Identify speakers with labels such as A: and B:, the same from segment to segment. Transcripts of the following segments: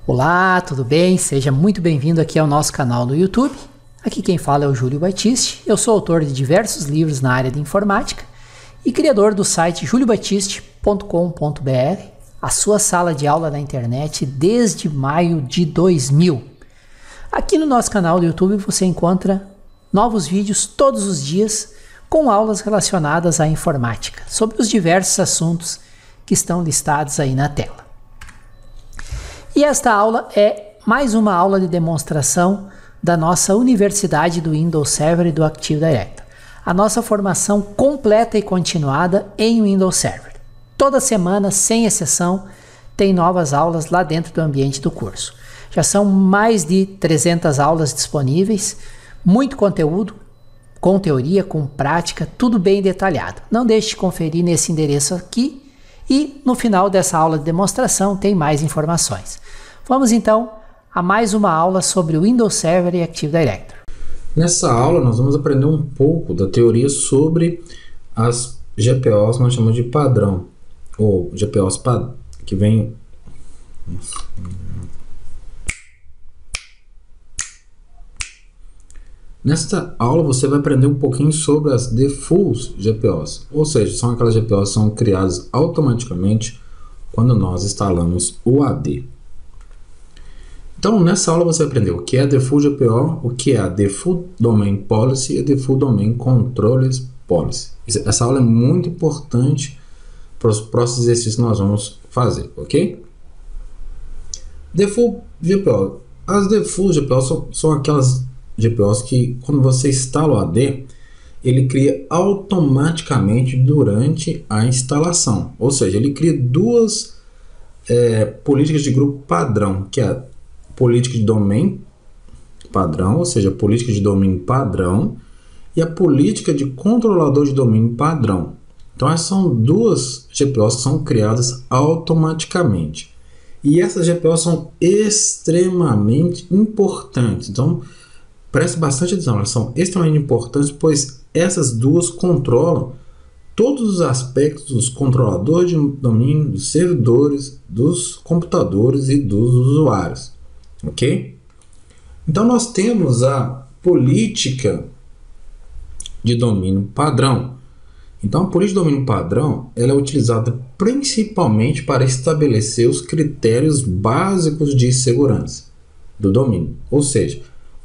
A: Olá, tudo bem? Seja muito bem-vindo aqui ao nosso canal no YouTube. Aqui quem fala é o Júlio Batiste. Eu sou autor de diversos livros na área de informática e criador do site juliobatiste.com.br, a sua sala de aula na internet desde maio de 2000. Aqui no nosso canal do YouTube você encontra novos vídeos todos os dias com aulas relacionadas à informática, sobre os diversos assuntos que estão listados aí na tela. E esta aula é mais uma aula de demonstração da nossa Universidade do Windows Server e do Active Directory. A nossa formação completa e continuada em Windows Server. Toda semana, sem exceção, tem novas aulas lá dentro do ambiente do curso. Já são mais de 300 aulas disponíveis, muito conteúdo, com teoria, com prática, tudo bem detalhado. Não deixe de conferir nesse endereço aqui e no final dessa aula de demonstração tem mais informações. Vamos então a mais uma aula sobre o Windows Server e Active Directory.
B: Nessa aula nós vamos aprender um pouco da teoria sobre as GPOs, nós chamamos de padrão, ou GPOs que vem... Nesta aula você vai aprender um pouquinho sobre as default GPOs, ou seja, são aquelas GPOs que são criadas automaticamente quando nós instalamos o AD. Então, nessa aula você vai aprender o que é a Default GPO, o que é a Default Domain Policy e a Default Domain Controllers Policy. Essa aula é muito importante para os próximos exercícios que nós vamos fazer, ok? Default GPO. As Default GPOs são aquelas GPOs que, quando você instala o AD, ele cria automaticamente durante a instalação. Ou seja, ele cria duas políticas de grupo padrão, que é a política de domínio padrão, ou seja, a política de domínio padrão, e a política de controlador de domínio padrão. Então, essas são duas GPOs que são criadas automaticamente. E essas GPOs são extremamente importantes. Então, preste bastante atenção, elas são extremamente importantes, pois essas duas controlam todos os aspectos dos controladores de domínio, dos servidores, dos computadores e dos usuários. Ok? Então nós temos a política de domínio padrão. Então a política de domínio padrão ela é utilizada principalmente para estabelecer os critérios básicos de segurança do domínio. Ou seja,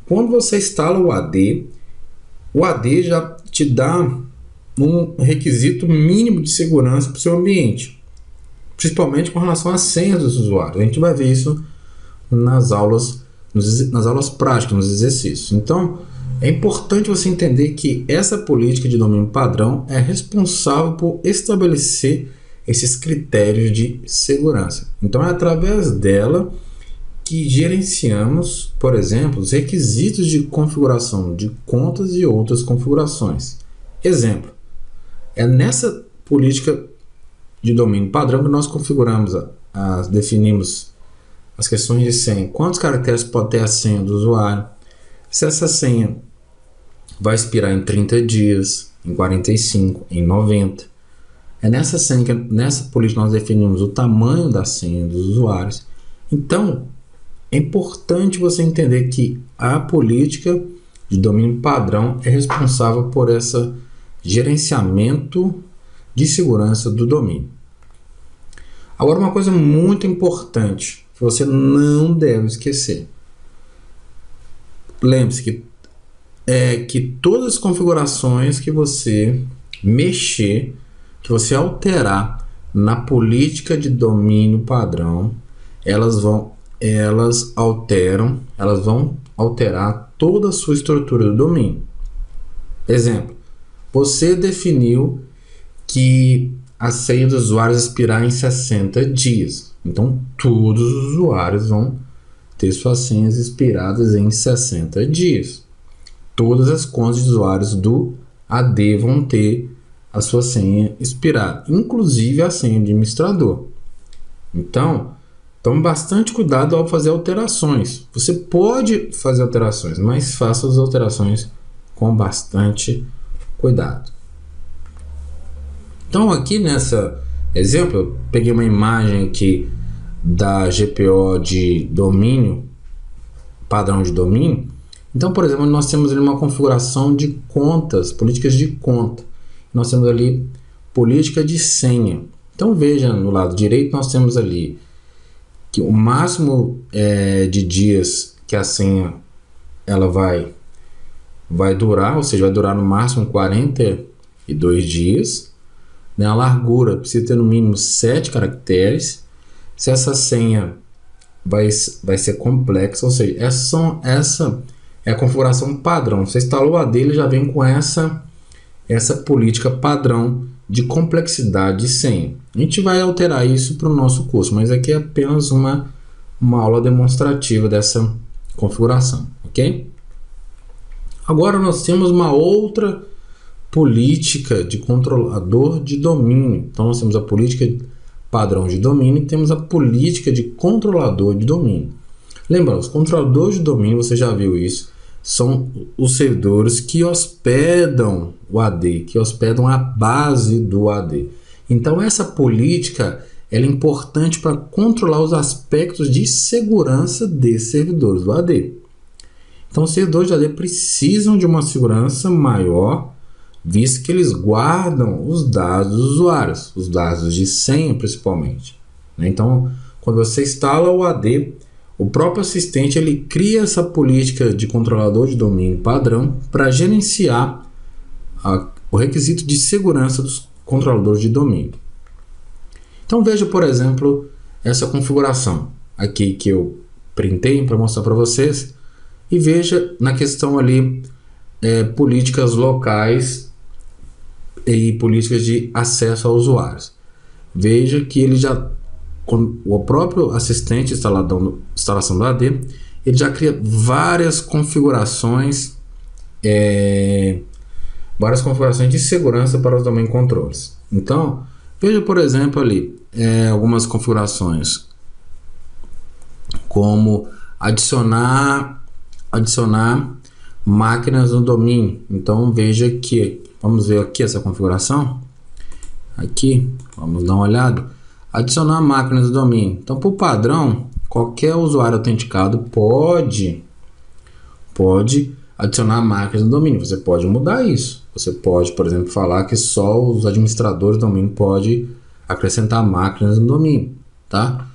B: quando você instala o AD já te dá um requisito mínimo de segurança para o seu ambiente, principalmente com relação às senhas dos usuários. A gente vai ver isso nas aulas práticas, nos exercícios. Então, é importante você entender que essa política de domínio padrão é responsável por estabelecer esses critérios de segurança. Então, é através dela que gerenciamos, por exemplo, os requisitos de configuração de contas e outras configurações. Exemplo, é nessa política de domínio padrão que nós configuramos, definimos as questões de senha. Quantos caracteres pode ter a senha do usuário? Se essa senha vai expirar em 30 dias, em 45, em 90. É nessa política nós definimos o tamanho da senha dos usuários. Então, é importante você entender que a política de domínio padrão é responsável por esse gerenciamento de segurança do domínio. Agora, uma coisa muito importante que você não deve esquecer. Lembre-se que todas as configurações que você mexer, que você alterar na política de domínio padrão, elas vão alterar toda a sua estrutura do domínio. Exemplo, você definiu que a senha dos usuários expirar em 60 dias. Então, todos os usuários vão ter suas senhas expiradas em 60 dias. Todas as contas de usuários do AD vão ter a sua senha expirada, inclusive a senha de administrador. Então, tome bastante cuidado ao fazer alterações. Você pode fazer alterações, mas faça as alterações com bastante cuidado. Então, aqui nessa exemplo, eu peguei uma imagem aqui da GPO de domínio, padrão de domínio. Então, por exemplo, nós temos ali uma configuração de contas, políticas de conta. Nós temos ali política de senha. Então veja, no lado direito nós temos ali que o máximo de dias que a senha ela vai durar, ou seja, vai durar no máximo 42 dias. Né? A largura precisa ter no mínimo 7 caracteres. Se essa senha vai ser complexa, ou seja, essa é a configuração padrão. Você instalou o AD, ele já vem com essa política padrão de complexidade de senha. A gente vai alterar isso para o nosso curso, mas aqui é apenas uma aula demonstrativa dessa configuração, ok? Agora nós temos uma outra política de controlador de domínio. Então nós temos a política padrão de domínio e temos a política de controlador de domínio. Lembrando, os controladores de domínio, você já viu isso, são os servidores que hospedam o AD, que hospedam a base do AD. Então essa política ela é importante para controlar os aspectos de segurança desses servidores do AD. Então os servidores do AD precisam de uma segurança maior, visto que eles guardam os dados dos usuários, os dados de senha principalmente. Então, quando você instala o AD, o próprio assistente ele cria essa política de controlador de domínio padrão para gerenciar o requisito de segurança dos controladores de domínio. Então veja, por exemplo, essa configuração aqui que eu printei para mostrar para vocês e veja na questão ali políticas locais e políticas de acesso aos usuários. Veja que ele já, com o próprio assistente instalação do AD, ele já cria várias configurações de segurança para os domain controllers. Então, veja, por exemplo, ali algumas configurações como adicionar máquinas no domínio. Então, veja que, vamos ver aqui essa configuração. Aqui, vamos dar uma olhada. Adicionar máquinas no domínio. Então, por padrão, qualquer usuário autenticado pode adicionar máquinas no domínio. Você pode mudar isso. Você pode, por exemplo, falar que só os administradores do domínio podem acrescentar máquinas no domínio, tá?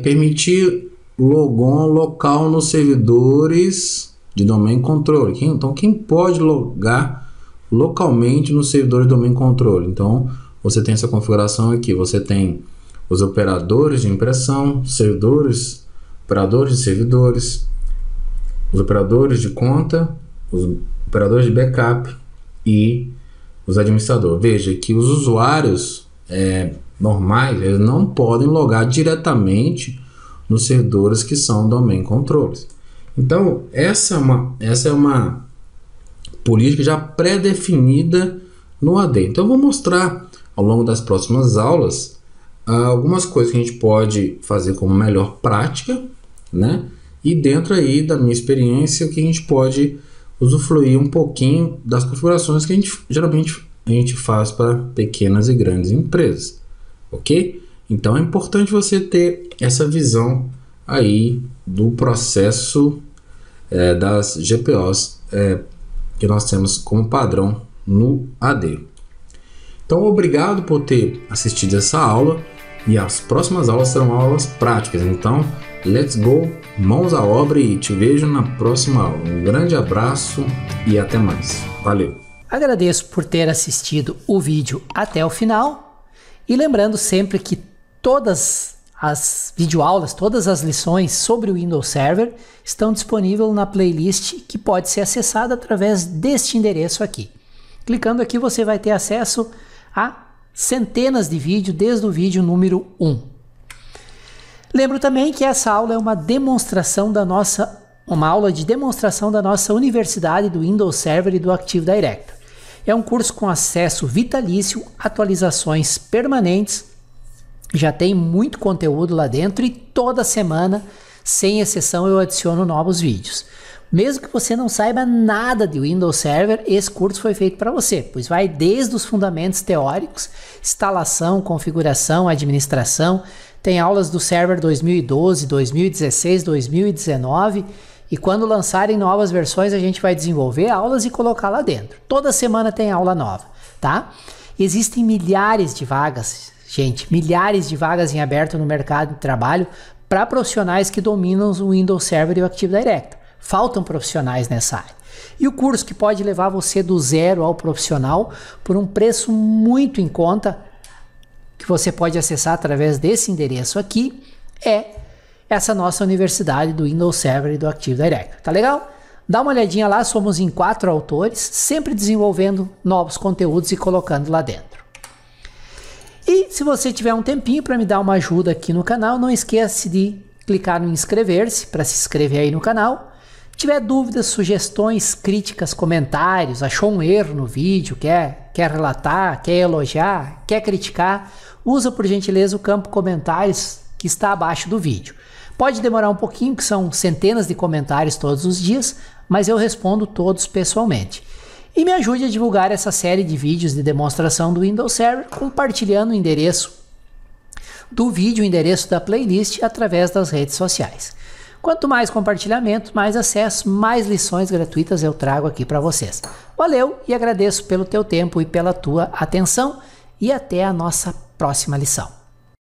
B: Permitir logon local nos servidores de domain control. Então, quem pode logar localmente nos servidores de domain control? Então, você tem essa configuração aqui. Você tem os operadores de impressão, operadores de servidores, os operadores de conta, os operadores de backup e os administradores. Veja que os usuários normais eles não podem logar diretamente nos servidores que são domain controllers. Então essa é uma política já pré-definida no AD. Então eu vou mostrar ao longo das próximas aulas algumas coisas que a gente pode fazer como melhor prática, né? E dentro aí da minha experiência, o que a gente pode usufruir um pouquinho das configurações que geralmente a gente faz para pequenas e grandes empresas, ok? Então é importante você ter essa visão aí do processo das GPOs que nós temos como padrão no AD. Então obrigado por ter assistido essa aula e as próximas aulas serão aulas práticas. Então let's go, mãos à obra e te vejo na próxima aula. Um grande abraço e até mais. Valeu!
A: Agradeço por ter assistido o vídeo até o final e lembrando sempre que todas as videoaulas, todas as lições sobre o Windows Server estão disponíveis na playlist que pode ser acessada através deste endereço aqui. Clicando aqui você vai ter acesso a centenas de vídeos desde o vídeo número 1. Lembro também que essa aula é uma aula de demonstração da nossa universidade do Windows Server e do Active Directory. É um curso com acesso vitalício, atualizações permanentes, já tem muito conteúdo lá dentro e toda semana, sem exceção, eu adiciono novos vídeos. Mesmo que você não saiba nada de Windows Server, esse curso foi feito para você, pois vai desde os fundamentos teóricos, instalação, configuração, administração, Tem aulas do server 2012, 2016, 2019 e quando lançarem novas versões a gente vai desenvolver aulas e colocar lá dentro. Toda semana tem aula nova, tá? Existem milhares de vagas, gente, milhares de vagas em aberto no mercado de trabalho para profissionais que dominam o Windows Server e o Active Directory. Faltam profissionais nessa área. E o curso que pode levar você do zero ao profissional por um preço muito em conta, que você pode acessar através desse endereço aqui, é essa nossa universidade do Windows Server e do Active Directory. Tá legal? Dá uma olhadinha lá, somos em 4 autores, sempre desenvolvendo novos conteúdos e colocando lá dentro. E se você tiver um tempinho para me dar uma ajuda aqui no canal, não esqueça de clicar no inscrever-se para se inscrever aí no canal. Se tiver dúvidas, sugestões, críticas, comentários, achou um erro no vídeo, quer relatar, quer elogiar, quer criticar, usa por gentileza o campo comentários que está abaixo do vídeo. Pode demorar um pouquinho, que são centenas de comentários todos os dias, mas eu respondo todos pessoalmente. E me ajude a divulgar essa série de vídeos de demonstração do Windows Server, compartilhando o endereço do vídeo, o endereço da playlist através das redes sociais. Quanto mais compartilhamento, mais acesso, mais lições gratuitas eu trago aqui para vocês. Valeu e agradeço pelo teu tempo e pela tua atenção e até a nossa próxima lição.